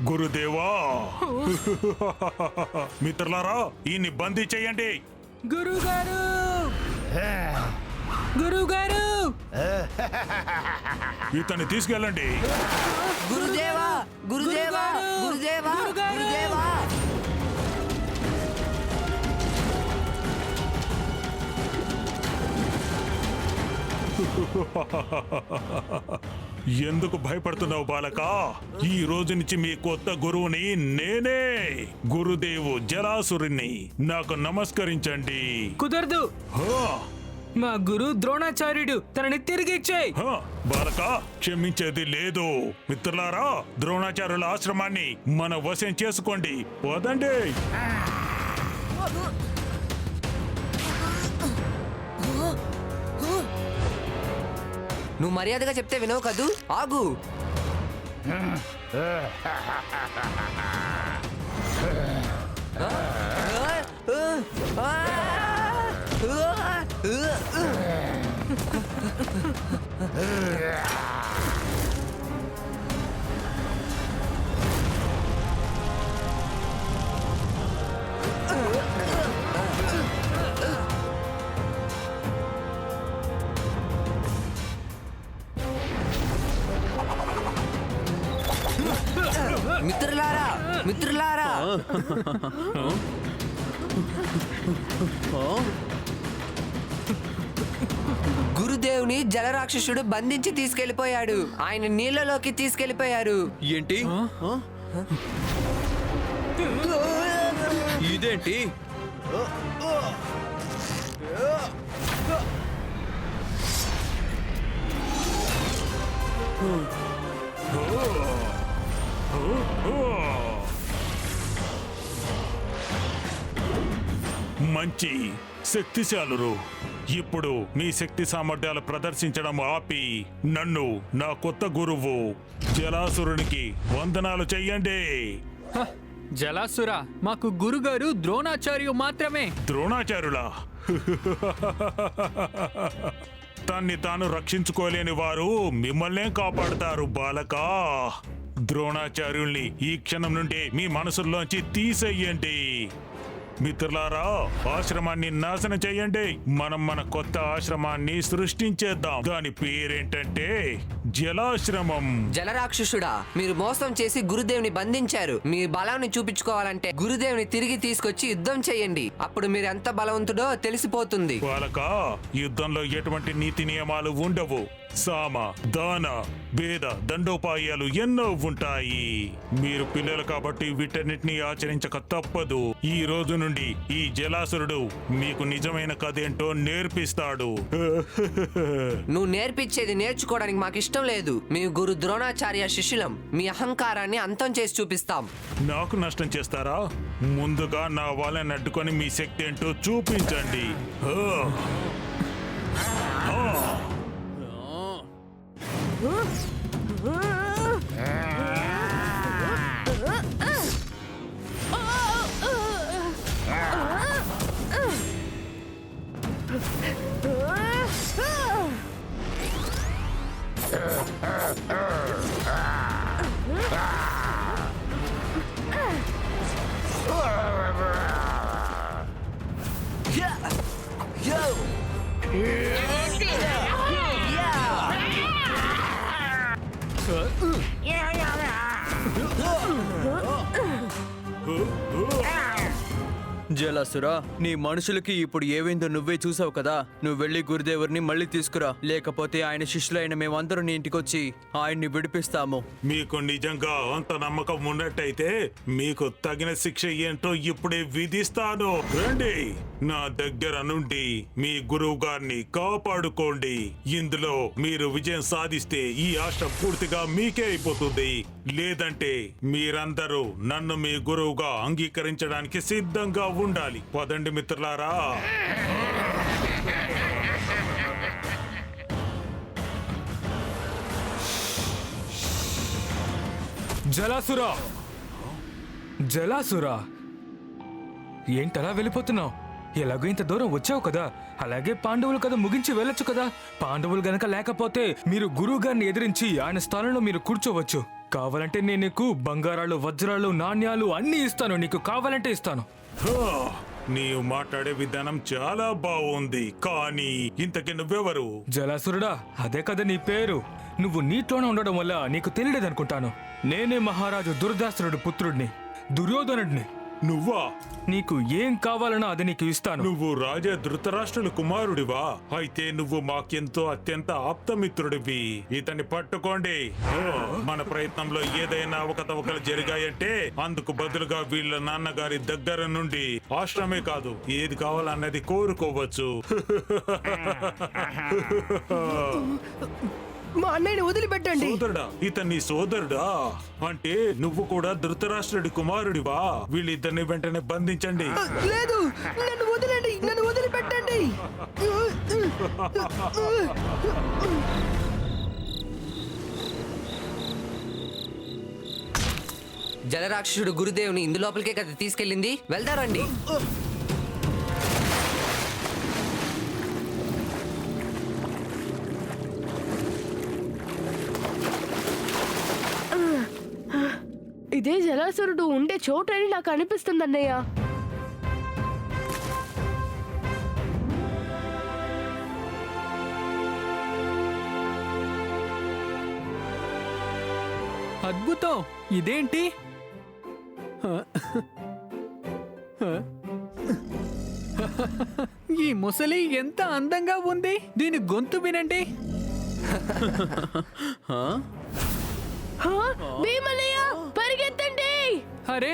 గురుదేవా, మిత్రులారా ఈయన్ని బందీ చేయండి. గురుగారు, గురుగారు, ఇతన్ని తీసుకెళ్ళండి. గురుదేవా, గురుదేవా, గురుదేవా, గురుదేవా. ఎందుకు భయపడుతున్నావు బాలక? ఈ రోజు నుంచి మీ కొత్త గురువుని నేనే, గురుదేవు జలాసురుణ్ణి. నాకు నమస్కరించండి. కుదరదు. హా, మా గురు ద్రోణాచార్యుడు, తనని తిరిగి ఇచ్చేయ్. హా, బాలక క్షమించేది లేదు. మిత్రులారా, ద్రోణాచార్యుల ఆశ్రమాన్ని మన వశం చేసుకోండి. పోదండి. నువ్వు మర్యాదగా చెప్తే వినవు కదూ. ఆగు. మిత్రులారా, మిత్రులారా, గురుదేవుని జలరాక్షసుడు బంధించి తీసుకెళ్లిపోయాడు. ఆయన నీళ్ళలోకి తీసుకెళ్లిపోయారు. ఏంటి? ఇదేంటి? మంచి శక్తిశాలురు. ఇప్పుడు మీ శక్తి సామర్థ్యాలు ప్రదర్శించడం ఆపి నన్ను, నా కొత్త గురువు జలాసురునికి వందనాలు చెయ్యండి. జలాసుర, మాకు గురుగారు ద్రోణాచార్యు మాత్రమే. ద్రోణాచార్యులా? తన్ని తాను రక్షించుకోలేని వారు మిమ్మల్నే కాపాడుతారు బాలకా. ద్రోణాచార్యుల్ని ఈ క్షణం నుండి మీ మనసుల్లోంచి తీసేయండి. మిత్రులారా, ఆశ్రమాన్ని నాశనం చేయండి. మనం మన కొత్త ఆశ్రమాన్ని సృష్టించేద్దాం. దాని పేరేంటంటే జలాశ్రమం. జలరాక్షసుడా, మీరు మోసం చేసి గురుదేవుని బంధించారు. మీ బలాన్ని చూపించుకోవాలంటే గురుదేవుని తిరిగి తీసుకొచ్చి యుద్ధం చేయండి. అప్పుడు మీరు ఎంత బలవంతుడో తెలిసిపోతుంది. బాలక, యుద్ధంలో ఎటువంటి నీతి నియమాలు ఉండవు. సామ, దాన, భేద, దండోపాయాలు ఎన్నో ఉంటాయి. మీరు పిల్లలు కాబట్టి వీటన్నిటినీ ఆచరించక తప్పదు. ఈ రోజు నుండి ఈ జలాసురుడు మీకు నిజమైన కథ ఏంటో నేర్పిస్తాడు. నువ్వు నేర్పించేది నేర్చుకోవడానికి మాకు ఇష్టం లేదు. మీ గురు ద్రోణాచార్య శిష్యులం. మీ అహంకారాన్ని అంతం చేసి చూపిస్తాం. నాకు నష్టం చేస్తారా? ముందుగా నా వాళ్ళని అడ్డుకొని మీ శక్తి ఏంటో చూపించండి. జలాసురా, నీ మనుషులకి ఇప్పుడు ఏమైందో నువ్వే చూసావు కదా. నువ్వు వెళ్ళి గురుదేవుని మళ్ళీ తీసుకురా, లేకపోతే ఆయన శిష్యులైన మేమందరూ నీ ఇంటికొచ్చి ఆయన్ని విడిపిస్తాము. మీకు నిజంగా అంత నమ్మకం ఉన్నట్టయితే మీకు తగిన శిక్ష ఏంటో ఇప్పుడే విధిస్తాను. రండి, నా దగ్గర నుండి మీ గురువు గారిని కాపాడుకోండి. ఇందులో మీరు విజయం సాధిస్తే ఈ ఆశ పూర్తిగా మీకే అయిపోతుంది. లేదంటే మీరందరూ నన్ను మీ గురువుగా అంగీకరించడానికి సిద్ధంగా ఉండాలి. పదండి మిత్రులారా. జలాసురా జలాసురా ఏంటలా వెళ్ళిపోతున్నావు? ఎలాగో ఇంత దూరం వచ్చావు కదా, అలాగే పాండవులు కదా ముగించి వెళ్ళొచ్చు కదా. పాండవులు గనక లేకపోతే మీరు గురువు గారిని ఎదిరించి ఆయన స్థానంలో మీరు కూర్చోవచ్చు. కావాలంటే నేను నీకు బంగారాలు, వజ్రాలు, నాణ్యాలు అన్నీ ఇస్తాను. నీకు కావాలంటే ఇస్తాను. హా, నీవు మాట్లాడే విధానం చాలా బాగుంది, కానీ ఇంతకి నువ్వెవరు? జలాసురుడా, అదే కదా నీ పేరు. నువ్వు నీటిలోనే ఉండడం వల్ల నీకు తెలియలేదనుకుంటాను. నేనే మహారాజు దుర్దాసురుడు పుత్రుడిని, దుర్యోధనుడిని. నువ్వా? నీకు ఏం కావాలనో అది నీకు ఇస్తాను. నువ్వు రాజా ధృతరాష్ట్రుల కుమారుడివా? అయితే నువ్వు మాకెంతో అత్యంత ఆప్తమిత్రుడివి. ఇతన్ని పట్టుకోండి. ఓ, మన ప్రయత్నంలో ఏదైనా అవకతవకలు జరిగాయంటే అందుకు బదులుగా వీళ్ళ నాన్నగారి దగ్గర నుండి ఆశ్రమే కాదు, ఏది కావాలన్నది కోరుకోవచ్చు. మా అన్నయ్యని వదిలిపెట్టండి. సోదరుడా? ఇతన్ని సోదరుడా? అంటే నువ్వు కూడా ధృతరాష్ట్రుడి కుమారుడివా? వీళ్ళిద్దరిని వెంటనే బంధించండి. లేదు, నన్ను వదిలేండి, నన్ను వదిలిపెట్టండి. జలరాక్షసుడు గురుదేవుని ఇందు లోపలికే కదా తీసుకెళ్ళింది. వెళ్దారండి. ఇదే జలాసురుడు ఉండే చోటని నాకు అనిపిస్తుంది అన్నయ్య. అద్భుతం! ఇదేంటి? ఈ ముసలి ఎంత అందంగా ఉంది. దీని గొంతు వినండి. భీమన్నయ్య, పరిగెత్తండి. అరే,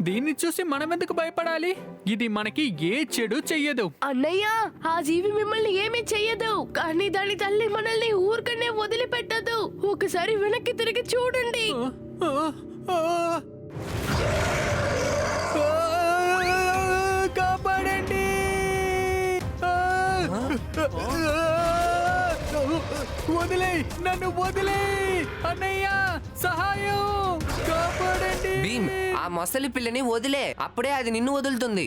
దీన్ని చూసి మనం ఎందుకు భయపడాలి? ఇది మనకి ఏ చెడు చెయ్యదు. అన్నయ్య, ఆ జీవి మిమ్మల్ని ఏమీ చెయ్యదు, కానీ దాని తల్లి మనల్ని ఊరికనే వదిలిపెట్టదు. ఒకసారి వెనక్కి తిరిగి చూడండి. కాపాడండి! వదిలే, నన్ను వదిలే! అన్నయ్య, సహాయం! కాపాడండి! భీమ్, ఆ మొసలి పిల్లని వదిలే, అప్పుడే అది నిన్ను వదులుతుంది.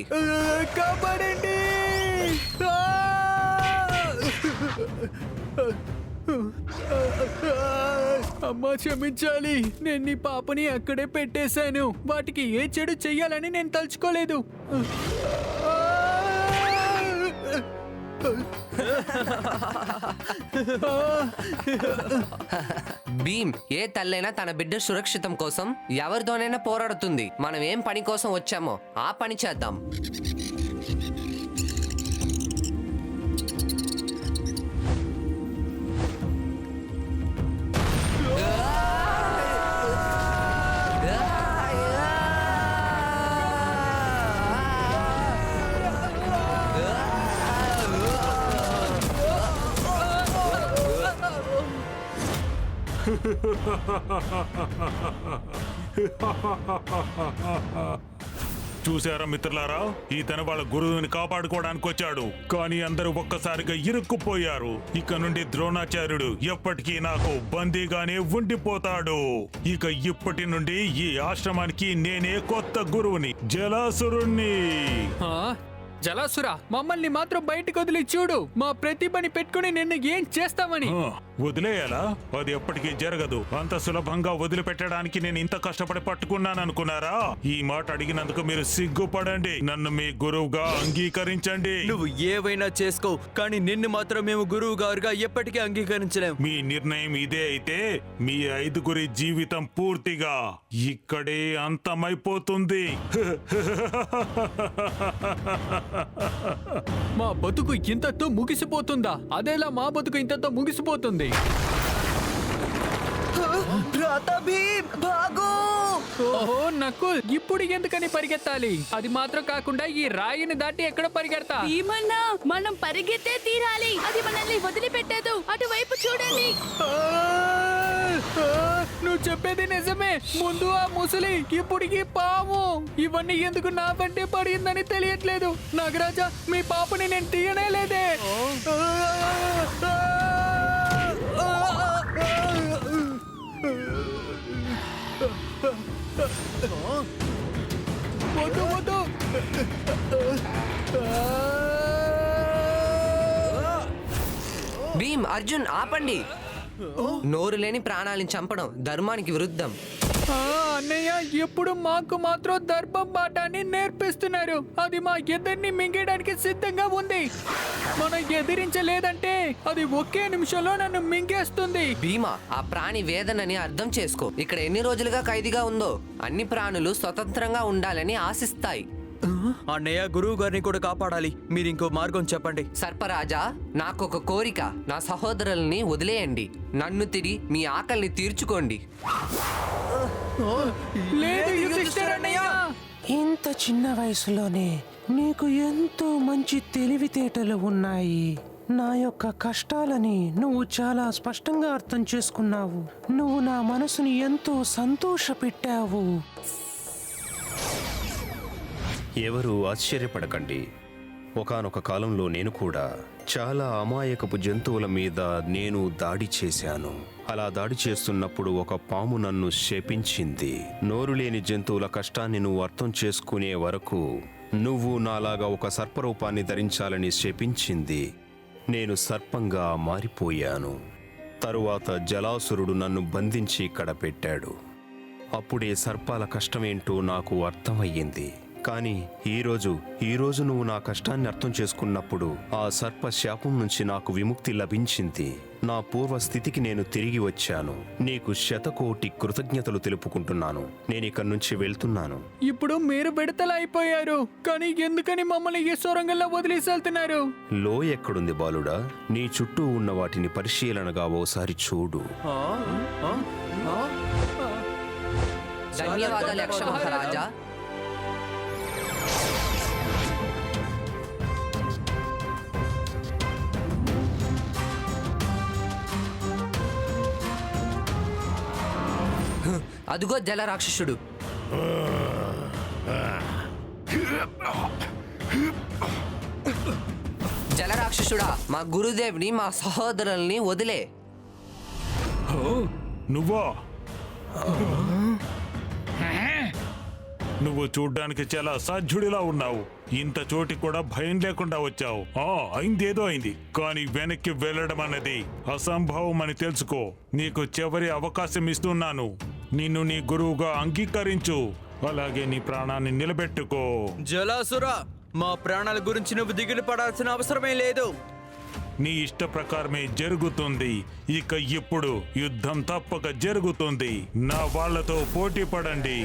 కాపాడండి! అమ్మా, క్షమించాలి. నేను నీ పాపని అక్కడే పెట్టేశాను. వాటికి ఏ చెడు చెయ్యాలని నేను తలుచుకోలేదు. భీమ్, ఏ తల్లైనా తన బిడ్డ సురక్షితం కోసం ఎవరితోనైనా పోరాడుతుంది. మనం ఏం పని కోసం వచ్చామో ఆ పని చేద్దాం. చూసారా మిత్రులారా, ఇతను వాళ్ళ గురువుని కాపాడుకోవడానికి వచ్చాడు, కానీ అందరూ ఒక్కసారిగా ఇరుక్కుపోయారు. ఇక నుండి ద్రోణాచార్యుడు ఎప్పటికీ నాకు బందీగానే ఉండిపోతాడు. ఇక ఇప్పటి నుండి ఈ ఆశ్రమానికి నేనే కొత్త గురువుని, జలాసురుణ్ణి. జలాసుర, మమ్మల్ని మాత్రం బయటకు వదిలి చూడు. మా ప్రతిభని పెట్టుకుని నిన్ను ఏం చేస్తామని. వదిలేయాలా? అది ఎప్పటికీ జరగదు. అంత సులభంగా వదిలిపెట్టడానికి నేను ఇంత కష్టపడి పట్టుకున్నాను అనుకున్నారా? ఈ మాట అడిగినందుకు మీరు సిగ్గుపడండి. నన్ను మీ గురువుగా అంగీకరించండి. నువ్వు ఏవైనా చేసుకో, కానీ నిన్ను మాత్రం మేము గురువు గారుగా ఎప్పటికీ అంగీకరించలేం. మీ నిర్ణయం ఇదే అయితే మీ ఐదుగురి జీవితం పూర్తిగా ఇక్కడే అంతమైపోతుంది. మా బతుకు ఇంతతో ముగిసిపోతుందా? అదేలా మా బతుకు ఇంతతో ముగిసిపోతుంది? ఓహో, నాకు ఇప్పుడు ఎందుకని పరిగెత్తాలి? అది మాత్రం కాకుండా ఈ రాయిని దాటి ఎక్కడ పరిగెడతా? భీమన్నా, మనం పరిగెత్తే తీరాలి. అది మనల్ని వదిలిపెట్టదు. అటువైపు చూడండి. నువ్వు చెప్పేది నిజమే. ముందు ఆ ముసలి, ఇప్పుడు ఈ పాము. ఇవన్నీ ఎందుకు నా వెంటే పడిందని తెలియట్లేదు. నాగరాజా, మీ పాపని నేను తీయనే లేదే. వద్దు వద్దు. భీమ్, అర్జున్ ఆపండి. నోరు లేని ప్రాణాలను చంపడం ధర్మానికి విరుద్ధం. అన్నయ్య ఎప్పుడు మాకు మాత్రం దర్భం పాఠాన్ని నేర్పిస్తున్నారు. అది మా ఇద్దరిని మింగేయడానికి సిద్ధంగా ఉంది. మనం ఎదిరించలేదంటే అది ఒకే నిమిషంలో నన్ను మింగేస్తుంది. భీమా, ఆ ప్రాణి వేదనని అర్థం చేసుకో. ఇక్కడ ఎన్ని రోజులుగా ఖైదీగా ఉందో. అన్ని ప్రాణులు స్వతంత్రంగా ఉండాలని ఆశిస్తాయి. అన్నయ్య గురువు గారిని కూడా కాపాడాలి. మీరు ఇంకో మార్గం చెప్పండి. సర్పరాజా, నాకొక కోరిక. నా సహోదరుల్ని వదిలేయండి. నన్ను తిరిగి మీ ఆకలిని తీర్చుకోండి. లేదు యుధిష్ఠిర అన్నయ్య. ఇంత చిన్న వయసులోనే నీకు ఎంతో మంచి తెలివితేటలు ఉన్నాయి. నా యొక్క కష్టాలని నువ్వు చాలా స్పష్టంగా అర్థం చేసుకున్నావు. నువ్వు నా మనసుని ఎంతో సంతోషపెట్టావు. ఎవరు ఆశ్చర్యపడకండి. ఒకానొక కాలంలో నేను కూడా చాలా అమాయకపు జంతువుల మీద నేను దాడి చేశాను. అలా దాడి చేస్తున్నప్పుడు ఒక పాము నన్ను శపించింది. నోరు లేని జంతువుల కష్టాన్ని నువ్వు అర్థం చేసుకునే వరకు నువ్వు నాలాగా ఒక సర్పరూపాన్ని ధరించాలని శపించింది. నేను సర్పంగా మారిపోయాను. తరువాత జలాసురుడు నన్ను బంధించి ఇక్కడ పెట్టాడు. అప్పుడే సర్పాల కష్టమేంటో నాకు అర్థమయ్యింది. కానీ ఈరోజు నువ్వు నా కష్టాన్ని అర్థం చేసుకున్నప్పుడు ఆ సర్ప శాపం నుంచి నాకు విముక్తి లభించింది. నా పూర్వ స్థితికి నేను తిరిగి వచ్చాను. నీకు శతకోటి కృతజ్ఞతలు తెలుపుకుంటున్నాను. నేను ఇక్కడి నుంచి వెళ్తున్నాను. ఇప్పుడు మీరు విడతలు అయిపోయారు. కానీ ఎందుకని మమ్మల్ని ఈ సొరంగంలో వదిలేసి వెళ్తున్నారు? లో ఎక్కడుంది బాలుడా? నీ చుట్టూ ఉన్న వాటిని పరిశీలనగా ఓసారి చూడు. ధన్యవాదాలు యక్ష మహారాజా. అదుగో జల రాక్షసుడు. జల రాక్షసుడా, మా గురుదేవ్ని మా సహోదరుల్ని వదిలే. నువ్వా? నువ్వు చూడ్డానికి చాలా అసాధ్యుడిలా ఉన్నావు. ఇంత చోటి కూడా భయం లేకుండా వచ్చావు. అయిందేదో అయింది, కానీ వెనక్కి వెళ్ళడం అన్నది అసంభవం అని తెలుసుకో. నీకు చివరి అవకాశం ఇస్తున్నాను. నిన్ను నీ గురువుగా అంగీకరించు. అలాగే నీ ప్రాణాన్ని నిలబెట్టుకో. జలాసుర, మా ప్రాణాల గురించి నువ్వు దిగులు పడాల్సిన అవసరమే లేదు. నీ ఇష్ట ప్రకారమే జరుగుతుంది. ఇక ఇప్పుడు యుద్ధం తప్పక జరుగుతుంది. నా వాళ్లతో పోటీ పడండి.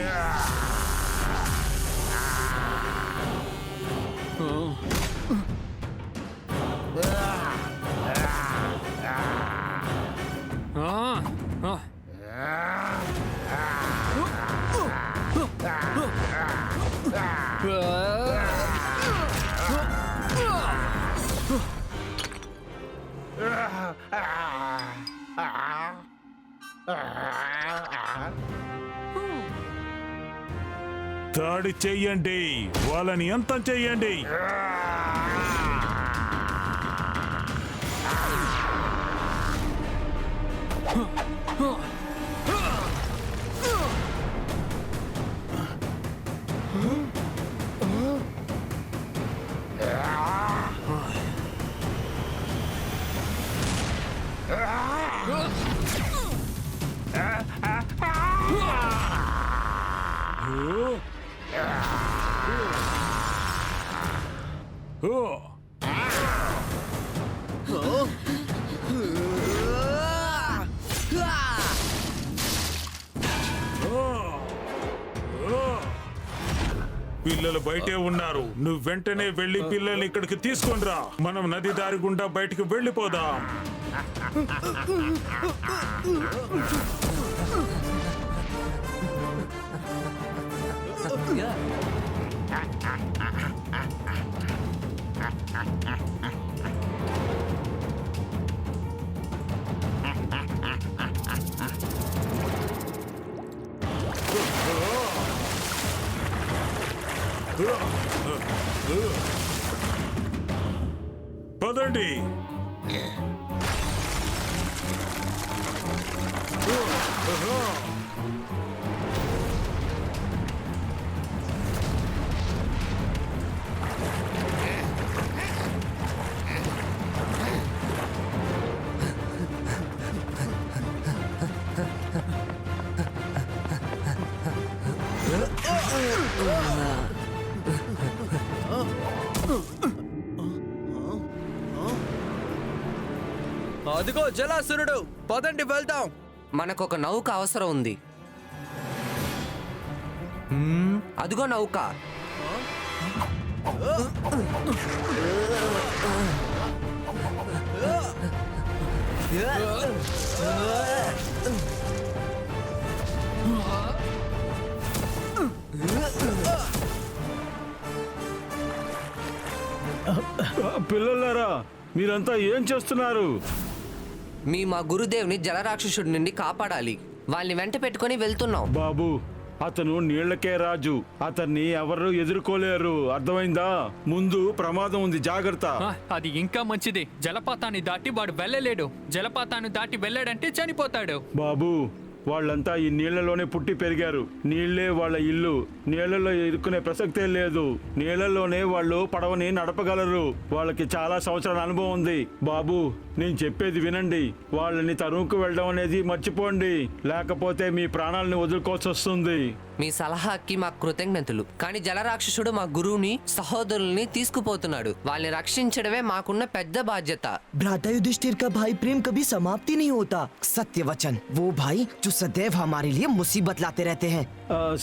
దాడి చెయ్యండి, వాళ్ళని అంతం చెయ్యండి. పిల్లలు బయటే ఉన్నారు. నువ్వు వెంటనే వెళ్ళి పిల్లల్ని ఇక్కడికి తీసుకొని రా. మనం నది దారి గుండా బయటికి వెళ్ళిపోదాం. పదండి. అదిగో జలాసురుడు, పదండి వెళ్దాం. మనకొక నౌక అవసరం ఉంది. అదిగో నౌక. పిల్లలారా, మీరంతా ఏం చేస్తున్నారు? మా గురుదేవుని జలరాక్షసుడి నుండి కాపాడాలి. వాళ్ళని వెంట పెట్టుకొని వెళ్తున్నాం. బాబు, అతను నీళ్లకే రాజు. అతన్ని ఎవరు ఎదుర్కోలేరు, అర్థమైందా? ముందు ప్రమాదం ఉంది, జాగ్రత్త. అది ఇంకా మంచిది. జలపాతాన్ని దాటి వాడు వెళ్ళలేడు. జలపాతాన్ని దాటి వెళ్ళాడంటే చనిపోతాడు. బాబు, వాళ్ళంతా ఈ నీళ్లలోనే పుట్టి పెరిగారు. నీళ్లే వాళ్ళ ఇల్లు. నీళ్లలో ఇరుక్కునే ప్రసక్తే లేదు. నీళ్లలోనే వాళ్ళు పడవని నడపగలరు. వాళ్ళకి చాలా సంవత్సరాల అనుభవం ఉంది. బాబు, నేను చెప్పేది వినండి. వాళ్ళని తరుముకు వెళ్ళడం అనేది మర్చిపోండి, లేకపోతే మీ ప్రాణాలని వదులుకోవాల్సి వస్తుంది. మీ సలహాకి మా కృతజ్ఞతలు. కానీ జలరాక్షసుడు మా గురువుని, సహోదరుల్ని తీసుకుపోతున్నాడు. వాళ్ళని రక్షించడమే మాకున్న పెద్ద బాధ్యత. भ्राता युधिष्ठिर का भाई प्रेम कभी समाप्ति नहीं होता। सत्य वचन, वो भाई जो सदैव हमारे लिए मुसीबत लाते रहते हैं।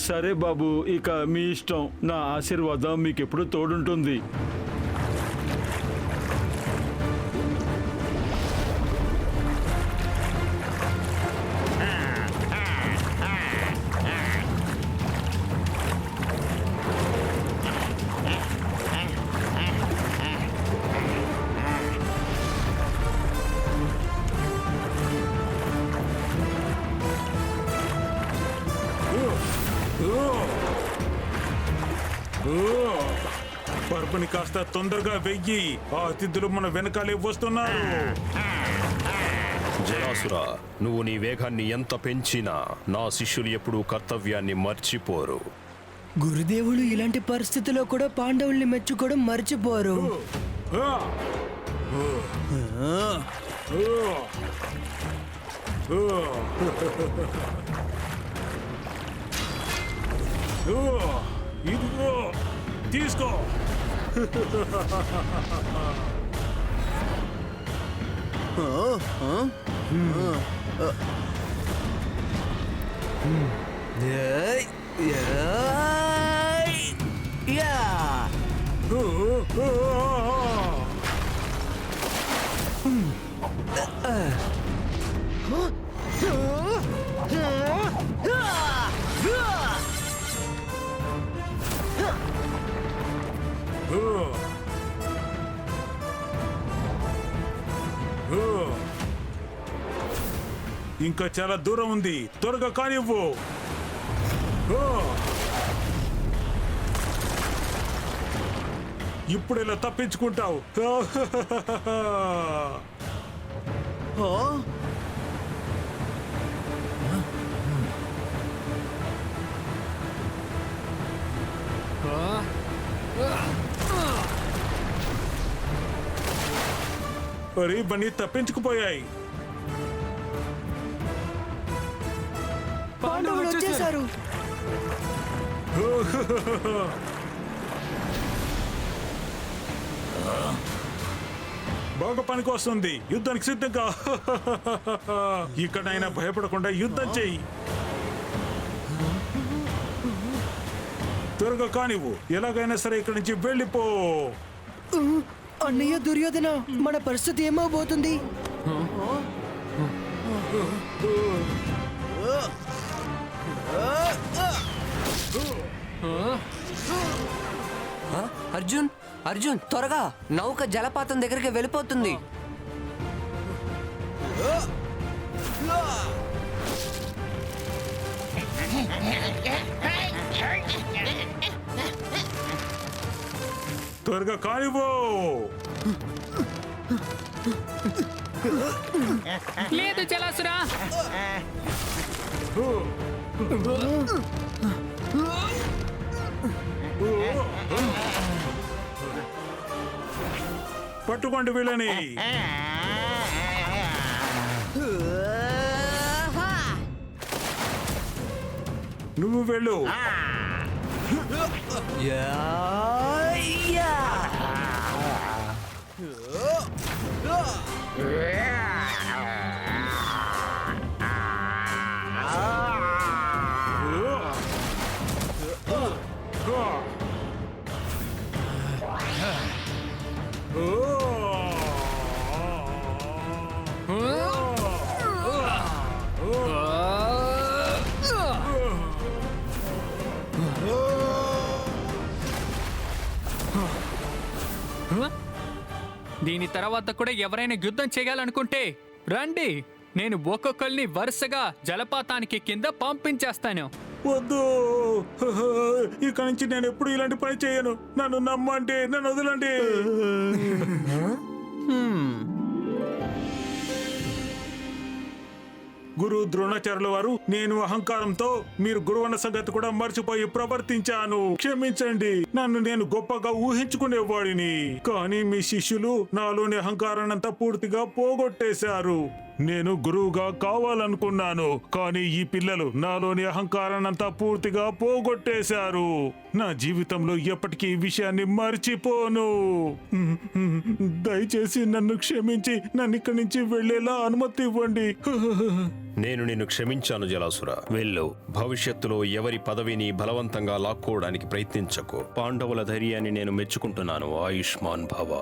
సరే బాబు, ఇక మీ ఇష్టం. నా ఆశీర్వాదం మీకు ఎప్పుడు తోడుంటుంది. పరుపుని కాస్త తొందరగా వెయ్యి. ఆ అతిథులు మన వెనకాలే వస్తున్నారు. జలాసురా, నువ్వు నీ వేగాన్ని ఎంత పెంచినా నా శిష్యులు ఎప్పుడూ కర్తవ్యాన్ని మర్చిపోరు. గురుదేవులు ఇలాంటి పరిస్థితుల్లో కూడా పాండవుల్ని మెచ్చుకోవడం మర్చిపోరు. ఇదిగో తీసుకో. ఇంకా చాలా దూరం ఉంది, త్వరగా కానివ్వు. ఇప్పుడు ఇలా తప్పించుకుంటావు. అరే, ఇవన్నీ తప్పించుకుపోయాయి. పాండవులు వచ్చేసారు. బాగా పనికి వస్తుంది. యుద్ధానికి సిద్ధంగా. ఇక్కడైనా భయపడకుండా యుద్ధం చెయ్యి. త్వరగా కానివ్వు. ఎలాగైనా సరే ఇక్కడి నుంచి వెళ్ళిపో. అన్నయ్య దుర్యోధన, మన పరిస్థితి ఏమవబోతుంది? అర్జున్, అర్జున్ త్వరగా, నౌక జలపాతం దగ్గరికి వెళ్ళిపోతుంది. త్వరగా కానివ్వు. లేదు జలాసురా. పట్టుకోండి వీళ్ళని. నువ్వు వెళ్ళు. దీని తర్వాత కూడా ఎవరైనా యుద్ధం చేయాలనుకుంటే రండి, నేను ఒక్కొక్కరిని వరుసగా జలపాతానికి కింద పంపించేస్తాను. వద్దు, ఇక నుంచి నేను ఎప్పుడు ఇలాంటి పని చేయను. నన్ను నమ్మండి, నన్ను వదలండి. గురు ద్రోణాచార్యుల వారు, నేను అహంకారంతో మీరు గురువన్న సంగతి కూడా మర్చిపోయి ప్రవర్తించాను. క్షమించండి. నన్ను నేను గొప్పగా ఊహించుకునేవాడిని, కానీ మీ శిష్యులు నాలోని అహంకారాన్నంతా పూర్తిగా పోగొట్టేశారు. నేను గురువుగా కావాలనుకున్నాను, కానీ ఈ పిల్లలు నాలోని అహంకారాన్నంతా పూర్తిగా పోగొట్టేశారు. నా జీవితంలో ఎప్పటికీ ఈ విషయాన్ని మర్చిపోను. దయచేసి నన్ను క్షమించి నన్ను ఇక్కడి నుంచి వెళ్లేలా అనుమతి ఇవ్వండి. నేను నిన్ను క్షమించాను జలాసుర. వెళ్ళు. భవిష్యత్తులో ఎవరి పదవిని బలవంతంగా లాక్కోవడానికి ప్రయత్నించకు. పాండవుల ధైర్యాన్ని నేను మెచ్చుకుంటున్నాను. ఆయుష్మాన్ భవ.